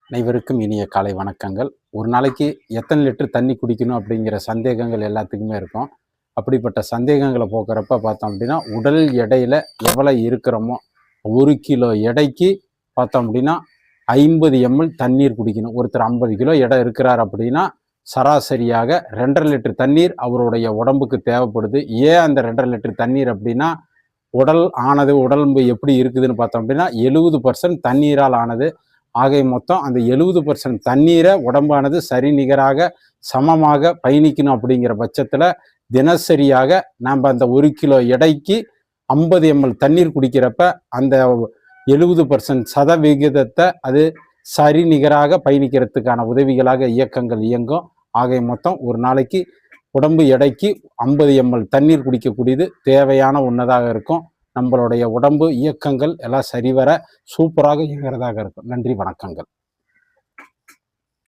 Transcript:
அனைவருக்கும் இனிய காலை வணக்கங்கள். ஒரு நாளைக்கு எத்தனை லிட்டர் தண்ணி குடிக்கணும் அப்படிங்கிற சந்தேகங்கள் எல்லாத்துக்குமே இருக்கும். அப்படிப்பட்ட சந்தேகங்களை போக்குறப்ப பார்த்தோம் அப்படின்னா, உடல் எடையில எவ்வளோ இருக்கிறோமோ, 1 கிலோ எடைக்கு பார்த்தோம் அப்படின்னா 50 ml தண்ணீர் குடிக்கணும். ஒருத்தர் 50 கிலோ எடை இருக்கிறார் அப்படின்னா, சராசரியாக 2.5 லிட்டர் தண்ணீர் அவருடைய உடம்புக்கு தேவைப்படுது. ஏன் அந்த 2.5 லிட்டர் தண்ணீர் அப்படின்னா, உடம்பு எப்படி இருக்குதுன்னு பார்த்தோம் அப்படின்னா 70% தண்ணீரால் ஆனது. ஆகை மொத்தம் அந்த 70% தண்ணீரை உடம்பானது சரி நிகராக சமமாக பயணிக்கணும். அப்படிங்கிற பட்சத்தில் தினசரியாக நாம் அந்த 1 கிலோ எடைக்கு 50 ml தண்ணீர் குடிக்கிறப்ப அந்த 70% சதவிகிதத்தை அது சரி நிகராக பயணிக்கிறதுக்கான உதவிகளாக இயக்கங்கள் இயங்கும். ஆகை மொத்தம் ஒரு நாளைக்கு உடம்பு எடைக்கு 50 ml தண்ணீர் குடிக்கக்கூடியது தேவையான ஒன்றதாக இருக்கும். நம்மளுடைய உடம்பு இயக்கங்கள் எல்லாம் சரிவர சூப்பராக இயங்குறதாக இருக்கும். நன்றி, வணக்கங்கள்.